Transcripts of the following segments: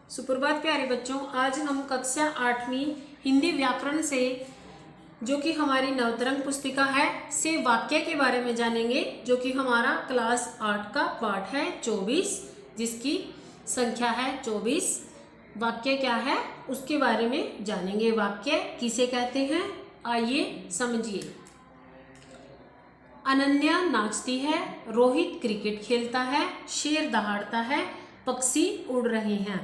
सुप्रभात प्यारे बच्चों। आज हम कक्षा 8वीं हिंदी व्याकरण से, जो कि हमारी नवतरंग पुस्तिका है, से वाक्य के बारे में जानेंगे, जो कि हमारा क्लास 8 का पाठ है 24, जिसकी संख्या है 24। वाक्य क्या है उसके बारे में जानेंगे। वाक्य किसे कहते हैं, आइए समझिए। अनन्या नाचती है, रोहित क्रिकेट खेलता है, शेर दहाड़ता है, पक्षी उड़ रहे हैं।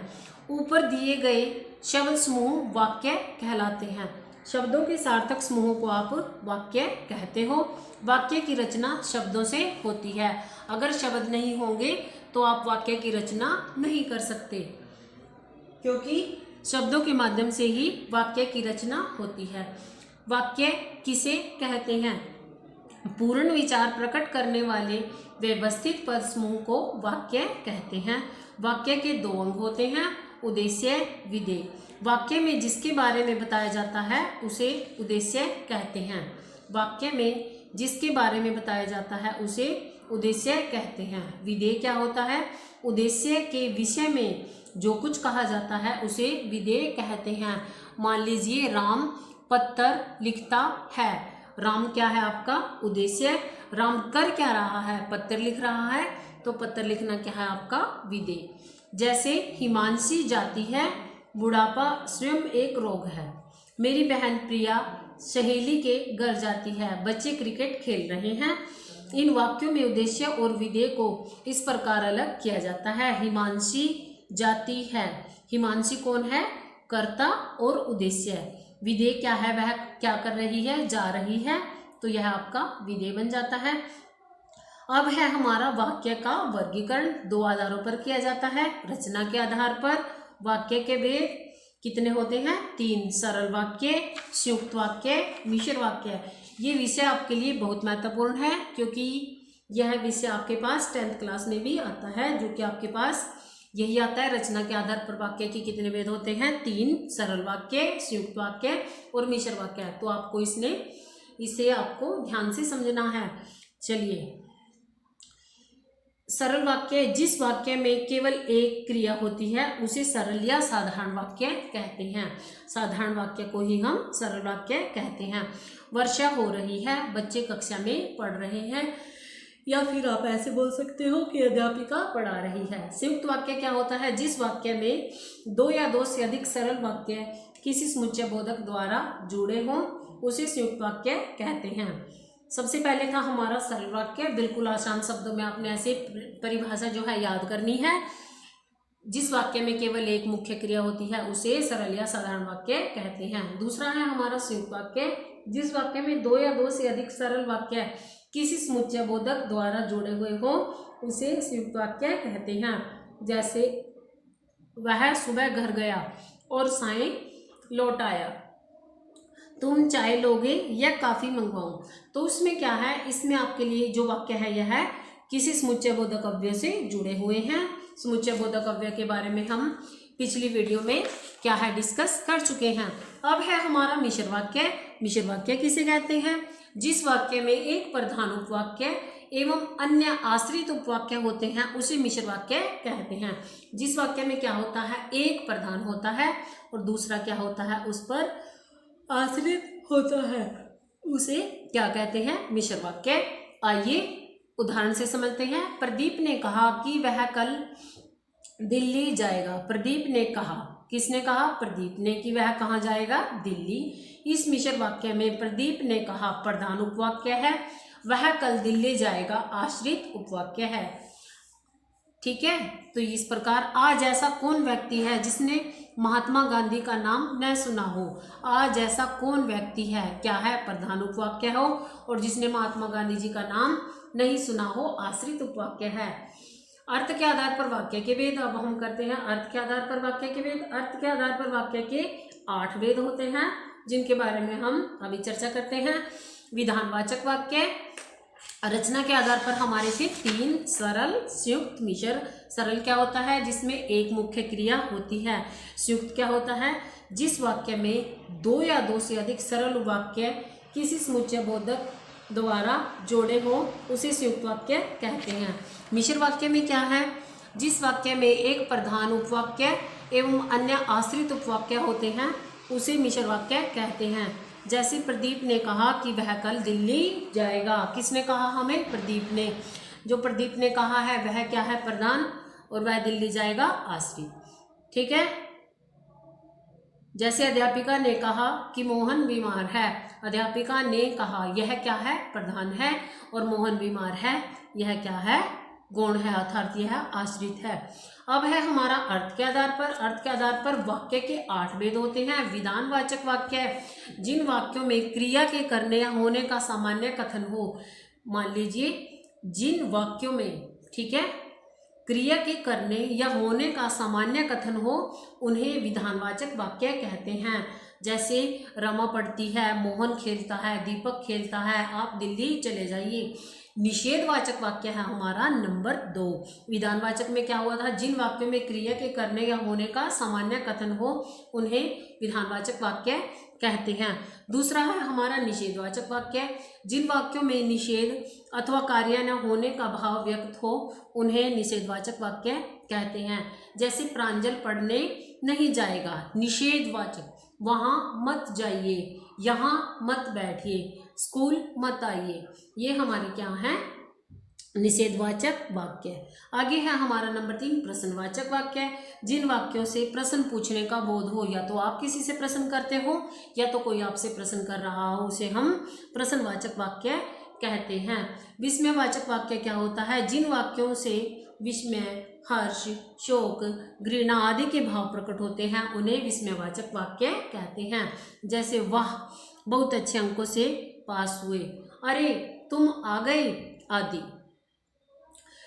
ऊपर दिए गए शब्द समूह वाक्य कहलाते हैं। शब्दों के सार्थक समूहों को आप वाक्य कहते हो। वाक्य की रचना शब्दों से होती है। अगर शब्द नहीं होंगे तो आप वाक्य की रचना नहीं कर सकते, क्योंकि शब्दों के माध्यम से ही वाक्य की रचना होती है। वाक्य किसे कहते हैं? पूर्ण विचार प्रकट करने वाले व्यवस्थित पद समूह को वाक्य कहते हैं। वाक्य के दो अंग होते हैं, उद्देश्य, विधेय। वाक्य में जिसके बारे में बताया जाता है उसे उद्देश्य कहते हैं। वाक्य में जिसके बारे में बताया जाता है उसे उद्देश्य कहते हैं। विधेय क्या होता है? उद्देश्य के विषय में जो कुछ कहा जाता है उसे विधेय कहते हैं। मान लीजिए राम पत्र लिखता है। राम क्या है आपका उद्देश्य। राम कर क्या रहा है? पत्र लिख रहा है, तो पत्र लिखना क्या है आपका विधेय। जैसे हिमांशी जाती है, बुढ़ापा स्वयं एक रोग है। मेरी बहन प्रिया सहेली के घर जाती है, बच्चे क्रिकेट खेल रहे हैं। इन वाक्यों में उद्देश्य और विधेय को इस प्रकार अलग किया जाता है। हिमांशी जाती है, हिमांशी कौन है? कर्ता और उद्देश्य। विधेय क्या है? वह क्या कर रही है? जा रही है, तो यह आपका विधेय बन जाता है। अब है हमारा वाक्य का वर्गीकरण। दो आधारों पर किया जाता है। रचना के आधार पर वाक्य के भेद कितने होते हैं? 3। सरल वाक्य, संयुक्त वाक्य, मिश्र वाक्य। ये विषय आपके लिए बहुत महत्वपूर्ण है, क्योंकि यह विषय आपके पास 10th क्लास में भी आता है, जो कि आपके पास यही आता है। रचना के आधार पर वाक्य के कितने भेद होते हैं? 3। सरल वाक्य, संयुक्त वाक्य और मिश्र वाक्य। तो आपको इसे आपको ध्यान से समझना है। चलिए, सरल वाक्य, जिस वाक्य में केवल एक क्रिया होती है उसे सरल या साधारण वाक्य कहते हैं। साधारण वाक्य को ही हम सरल वाक्य कहते हैं। वर्षा हो रही है, बच्चे कक्षा में पढ़ रहे हैं, या फिर आप ऐसे बोल सकते हो कि अध्यापिका पढ़ा रही है। संयुक्त वाक्य क्या होता है? जिस वाक्य में दो या दो से अधिक सरल वाक्य किसी समुच्चय बोधक द्वारा जुड़े हों उसे संयुक्त वाक्य कहते हैं। सबसे पहले था हमारा सरल वाक्य। बिल्कुल आसान शब्दों में आपने ऐसे परिभाषा जो है याद करनी है। जिस वाक्य में केवल एक मुख्य क्रिया होती है उसे सरल या साधारण वाक्य कहते हैं। दूसरा है हमारा संयुक्त वाक्य। जिस वाक्य में दो या दो से अधिक सरल वाक्य किसी समुच्चय बोधक द्वारा जुड़े हुए हो उसे संयुक्त वाक्य कहते हैं। जैसे वह सुबह घर गया और सायं लौट आया। तुम चाय लोगे या कॉफी मंगवाऊं? तो उसमें क्या है? इसमें आपके लिए जो वाक्य है यह है किसी समुच्चय बोधक अव्यय से जुड़े हुए हैं। समुच्चय बोधक अव्यय के बारे में हम पिछली वीडियो में क्या है डिस्कस कर चुके हैं। अब है हमारा मिश्र वाक्य। मिश्र वाक्य किसे कहते हैं? जिस वाक्य में एक प्रधान उपवाक्य एवं अन्य आश्रित उपवाक्य होते हैं उसे मिश्र वाक्य कहते हैं। जिस वाक्य में क्या होता है? एक प्रधान होता है और दूसरा क्या होता है? उस पर आश्रित होता है, उसे क्या कहते हैं? मिश्र वाक्य। आइए उदाहरण से समझते हैं। प्रदीप ने कहा कि वह कल दिल्ली जाएगा। प्रदीप ने कहा, किसने कहा? प्रदीप ने, कि वह कहाँ जाएगा? दिल्ली। इस मिश्र वाक्य में प्रदीप ने कहा प्रधान उपवाक्य है, वह कल दिल्ली जाएगा आश्रित उपवाक्य है। ठीक है, तो इस प्रकार आज ऐसा कौन व्यक्ति है जिसने महात्मा गांधी का नाम न सुना हो? आज ऐसा कौन व्यक्ति है, क्या है? प्रधान उपवाक्य हो, और जिसने महात्मा गांधी जी का नाम नहीं सुना हो आश्रित उपवाक्य है। अर्थ के आधार पर वाक्य के भेद। अब हम करते हैं अर्थ के आधार पर वाक्य के भेद। अर्थ के आधार पर वाक्य के 8 भेद होते हैं, जिनके बारे में हम अभी चर्चा करते हैं। विधानवाचक वाक्य। रचना के आधार पर हमारे थे 3, सरल, संयुक्त, मिश्र। सरल क्या होता है? जिसमें एक मुख्य क्रिया होती है। संयुक्त क्या होता है? जिस वाक्य में दो या दो से अधिक सरल वाक्य किसी समुच्चय बोधक द्वारा जोड़े हो उसे संयुक्त वाक्य कहते हैं। मिश्र वाक्य में क्या है? जिस वाक्य में एक प्रधान उपवाक्य एवं अन्य आश्रित उपवाक्य होते हैं उसे मिश्र वाक्य कहते हैं। जैसे प्रदीप ने कहा कि वह कल दिल्ली जाएगा। किसने कहा? हमें प्रदीप ने। जो प्रदीप ने कहा है वह क्या है? प्रधान, और वह दिल्ली जाएगा आश्रित। ठीक है। जैसे अध्यापिका ने कहा कि मोहन बीमार है। अध्यापिका ने कहा, यह क्या है? प्रधान है, और मोहन बीमार है, यह क्या है? गौण है, अर्थात यह आश्रित है। अब है हमारा अर्थ के आधार पर। अर्थ के आधार पर वाक्य के 8 भेद होते हैं। विधानवाचक वाक्य, जिन वाक्यों में क्रिया के करने या होने का सामान्य कथन हो। मान लीजिए जिन वाक्यों में, ठीक है, क्रिया के करने या होने का सामान्य कथन हो उन्हें विधानवाचक वाक्य कहते हैं। जैसे रमा पढ़ती है, मोहन खेलता है, दीपक खेलता है, आप दिल्ली चले जाइए। निषेधवाचक वाक्य है हमारा नंबर 2। विधानवाचक में क्या हुआ था? जिन वाक्यों में क्रिया के करने या होने का सामान्य कथन हो उन्हें विधानवाचक वाक्य कहते हैं। दूसरा है हमारा निषेधवाचक वाक्य, जिन वाक्यों में निषेध अथवा कार्य न होने का भाव व्यक्त हो उन्हें निषेधवाचक वाक्य कहते हैं। जैसे प्रांजल पढ़ने नहीं जाएगा, निषेधवाचक, वहां मत जाइए, यहाँ मत बैठिए, स्कूल मत आइए, ये हमारे क्या हैं? निषेधवाचक वाक्य। आगे है हमारा नंबर 3 प्रश्नवाचक वाक्य, जिन वाक्यों से प्रश्न पूछने का बोध हो। या तो आप किसी से प्रश्न करते हो या तो कोई आपसे प्रश्न कर रहा हो, उसे हम प्रश्नवाचक वाक्य कहते हैं। विस्मयवाचक वाक्य क्या होता है? जिन वाक्यों से विस्मय, हर्ष, शोक, घृणा आदि के भाव प्रकट होते हैं उन्हें विस्मयवाचक वाक्य कहते हैं। जैसे वाह, बहुत अच्छे अंकों से पास हुए, अरे तुम आ गए आदि।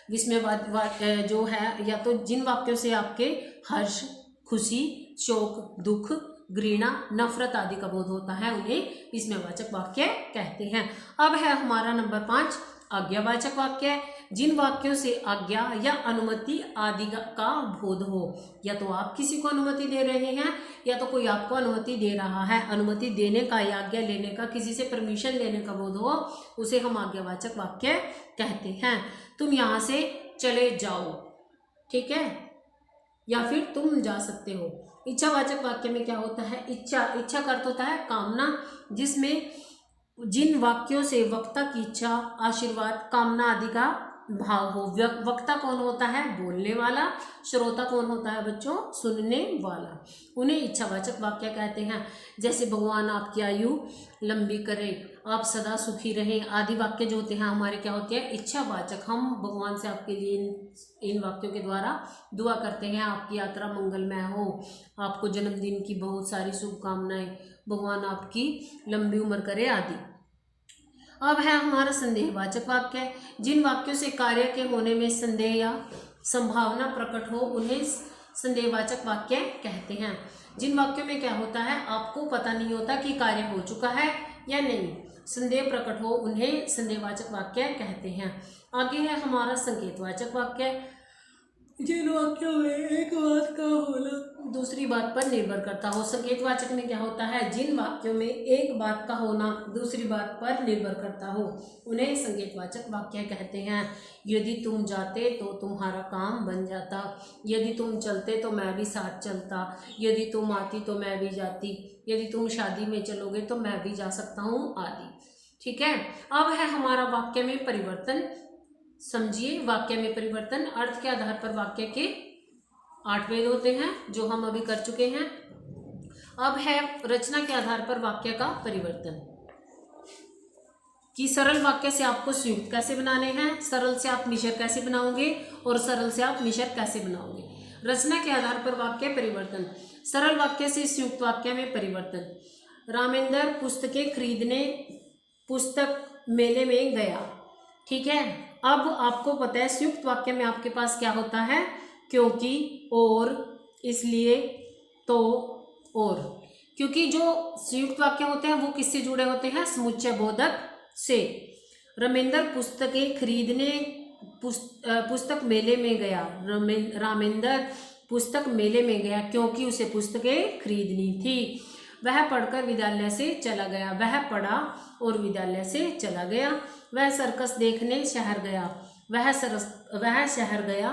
विस्मय जो है, या तो जिन वाक्यों से आपके हर्ष, खुशी, शोक, दुख, घृणा, नफरत आदि का बोध होता है उन्हें विस्मयवाचक वाक्य कहते हैं। अब है हमारा नंबर 5 आज्ञावाचक वाक्य, जिन वाक्यों से आज्ञा या अनुमति आदि का बोध हो। या तो आप किसी को अनुमति दे रहे हैं या तो कोई आपको अनुमति दे रहा है। अनुमति देने का या आज्ञा लेने का, किसी से परमिशन लेने का बोध हो उसे हम आज्ञावाचक वाक्य कहते हैं। तुम यहाँ से चले जाओ, ठीक है, या फिर तुम जा सकते हो। इच्छावाचक वाक्य में क्या होता है? इच्छा का अर्थ होता है कामना, जिसमें जिन वाक्यों से वक्ता की इच्छा, आशीर्वाद, कामना आदि का भाव हो। वक्ता कौन होता है? बोलने वाला। श्रोता कौन होता है बच्चों? सुनने वाला। उन्हें इच्छावाचक वाक्य कहते हैं। जैसे भगवान आपकी आयु लंबी करे, आप सदा सुखी रहें आदि वाक्य जो होते हैं हमारे क्या होते हैं? इच्छावाचक। हम भगवान से आपके लिए इन वाक्यों के द्वारा दुआ करते हैं, आपकी यात्रा मंगलमय हो, आपको जन्मदिन की बहुत सारी शुभकामनाएं, भगवान आपकी लंबी उम्र करे आदि। अब है हमारा संदेहवाचक वाक्य, जिन वाक्यों से कार्य के होने में संदेह या संभावना प्रकट हो उन्हें संदेहवाचक वाक्य कहते हैं। जिन वाक्यों में क्या होता है? आपको पता नहीं होता कि कार्य हो चुका है या नहीं, संदेह प्रकट हो, उन्हें संदेहवाचक वाक्य कहते हैं। आगे है हमारा संकेतवाचक वाक्य, जिन वाक्यों में एक बात का होना दूसरी बात पर निर्भर करता हो। संकेतवाचक में क्या होता है? जिन वाक्यों में एक बात का होना दूसरी बात पर निर्भर करता हो उन्हें संकेतवाचक वाक्य कहते हैं। यदि तुम जाते तो तुम्हारा काम बन जाता, यदि तुम चलते तो मैं भी साथ चलता, यदि तुम आती तो मैं भी जाती, यदि तुम शादी में चलोगे तो मैं भी जा सकता हूँ आदि। ठीक है। अब है हमारा वाक्य में परिवर्तन। समझिए वाक्य में परिवर्तन। अर्थ के आधार पर वाक्य के 8 भेद होते हैं जो हम अभी कर चुके हैं। अब है रचना के आधार पर वाक्य का परिवर्तन, कि सरल वाक्य से आपको संयुक्त कैसे बनाने हैं, सरल से आप मिश्र कैसे बनाओगे और सरल से आप मिश्र कैसे बनाओगे। रचना के आधार पर वाक्य परिवर्तन। सरल वाक्य से संयुक्त वाक्य में परिवर्तन। रामेंद्र पुस्तकें खरीदने पुस्तक मेले में गया। ठीक है। अब आपको पता है संयुक्त वाक्य में आपके पास क्या होता है? क्योंकि, और, इसलिए, तो, और। क्योंकि जो संयुक्त वाक्य होते हैं वो किससे जुड़े होते हैं? समुच्चय बोधक से। रामेंद्र पुस्तकें खरीदने पुस्तक मेले में गया। रामेंद्र पुस्तक मेले में गया क्योंकि उसे पुस्तकें खरीदनी थी। वह पढ़कर विद्यालय से चला गया। वह पढ़ा और विद्यालय से चला गया। वह सर्कस देखने शहर गया। वह शहर गया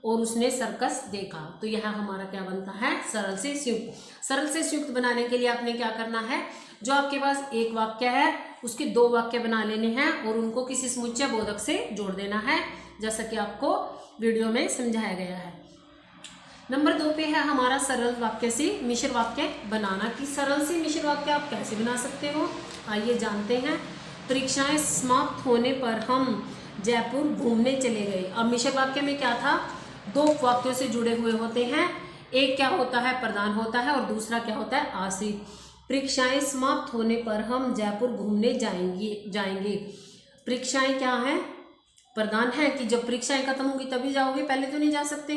और उसने सर्कस देखा। तो यह हमारा क्या बनता है, सरल से संयुक्त। सरल से संयुक्त बनाने के लिए आपने क्या करना है, जो आपके पास एक वाक्य है उसके दो वाक्य बना लेने हैं और उनको किसी समुच्चय बोधक से जोड़ देना है, जैसा कि आपको वीडियो में समझाया गया है। नंबर 2 पे है हमारा सरल वाक्य से मिश्र वाक्य बनाना। कि सरल से मिश्र वाक्य आप कैसे बना सकते हो, आइए जानते हैं। परीक्षाएं समाप्त होने पर हम जयपुर घूमने चले गए। अब मिश्र वाक्य में क्या था, दो वाक्यों से जुड़े हुए होते हैं, एक क्या होता है, प्रधान होता है और दूसरा क्या होता है, आश्रित। परीक्षाएं समाप्त होने पर हम जयपुर घूमने जाएंगे। परीक्षाएं क्या है, प्रधान है कि जब परीक्षाएं खत्म होंगी तभी जाओगे, पहले तो नहीं जा सकते।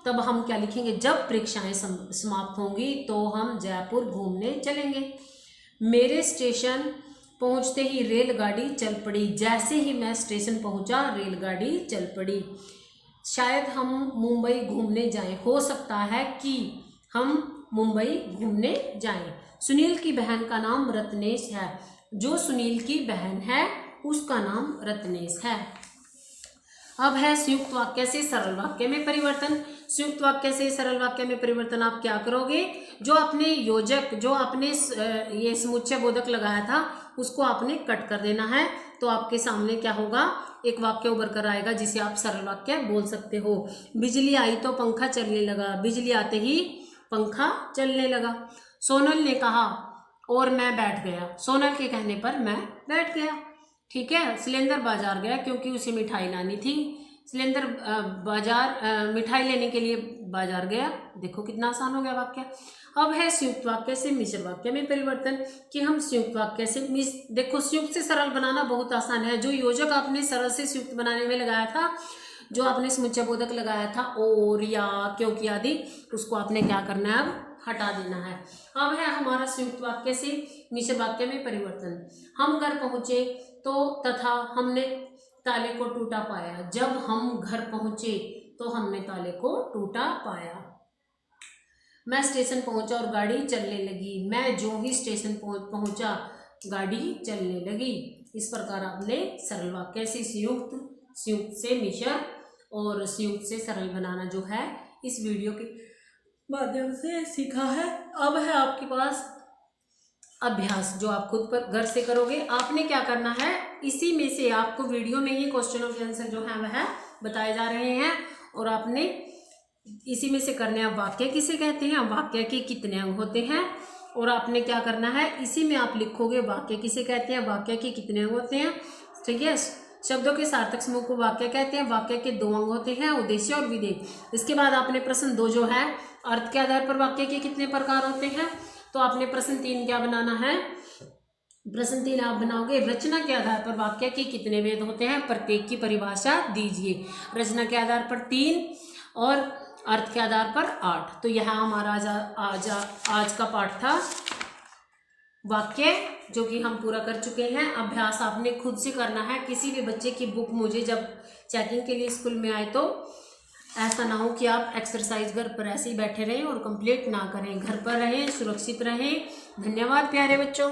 तब हम क्या लिखेंगे, जब परीक्षाएं समाप्त होंगी तो हम जयपुर घूमने चलेंगे। मेरे स्टेशन पहुंचते ही रेलगाड़ी चल पड़ी। जैसे ही मैं स्टेशन पहुंचा रेलगाड़ी चल पड़ी। शायद हम मुंबई घूमने जाएं। हो सकता है कि हम मुंबई घूमने जाएं। सुनील की बहन का नाम रत्नेश है। जो सुनील की बहन है उसका नाम रत्नेश है। अब है संयुक्त वाक्य से सरल वाक्य में परिवर्तन। संयुक्त वाक्य से सरल वाक्य में परिवर्तन आप क्या करोगे, जो आपने योजक, जो आपने ये समुच्चय बोधक लगाया था उसको आपने कट कर देना है। तो आपके सामने क्या होगा, एक वाक्य उभर कर आएगा जिसे आप सरल वाक्य बोल सकते हो। बिजली आई तो पंखा चलने लगा। बिजली आते ही पंखा चलने लगा। सोनल ने कहा और मैं बैठ गया। सोनल के कहने पर मैं बैठ गया। ठीक है। शैलेंद्र बाजार गया क्योंकि उसे मिठाई लानी थी। शैलेंद्र बाजार मिठाई लेने के लिए बाजार गया। देखो कितना आसान हो गया वाक्य। अब है संयुक्त वाक्य से मिश्र वाक्य में परिवर्तन। कि हम संयुक्त वाक्य से देखो संयुक्त से सरल बनाना बहुत आसान है। जो योजक आपने सरल से संयुक्त बनाने में लगाया था, जो आपने समुच्चय बोधक लगाया था और, या, क्योंकि आदि, उसको आपने क्या करना है, अब हटा देना है। अब है हमारा संयुक्त वाक्य से मिश्र वाक्य में परिवर्तन। हम घर पहुंचे तो तथा हमने ताले को टूटा पाया। जब हम घर पहुंचे तो हमने ताले को टूटा पाया। मैं स्टेशन पहुंचा और गाड़ी चलने लगी। मैं जो ही स्टेशन पहुंचा गाड़ी चलने लगी। इस प्रकार आपने सरल वाक्य से संयुक्त, संयुक्त से मिश्र और संयुक्त से सरल बनाना जो है इस वीडियो के माध्यम से सीखा है। अब है आपके पास अभ्यास, जो आप खुद पर घर से करोगे। आपने क्या करना है, इसी में से आपको वीडियो में ही क्वेश्चन ऑफ आंसर जो है वह बताए जा रहे हैं और आपने इसी में से करने हैं। वाक्य किसे कहते हैं, वाक्य के कितने अंग होते हैं, और आपने क्या करना है, इसी में आप लिखोगे वाक्य किसे कहते हैं, वाक्य के कितने अंग होते हैं। ठीक है। शब्दों के सार्थक समूह को वाक्य कहते हैं। वाक्य के दो अंग होते हैं, उद्देश्य और विधेय। इसके बाद आपने प्रश्न 2 जो है, अर्थ के आधार पर वाक्य के कितने प्रकार होते हैं, तो आपने प्रश्न 3 क्या बनाना है, प्रश्न 3 आप बनाओगे रचना के आधार पर वाक्य के कितने वेद होते हैं, प्रत्येक की परिभाषा दीजिए। रचना के आधार पर 3 और अर्थ के आधार पर 8। तो यह हमारा आज का पाठ था वाक्य, जो कि हम पूरा कर चुके हैं। अभ्यास आपने खुद से करना है। किसी भी बच्चे की बुक मुझे जब चेकिंग के लिए स्कूल में आए तो ऐसा ना हो कि आप एक्सरसाइज घर पर ऐसे ही बैठे रहें और कंप्लीट ना करें। घर पर रहें, सुरक्षित रहें। धन्यवाद प्यारे बच्चों।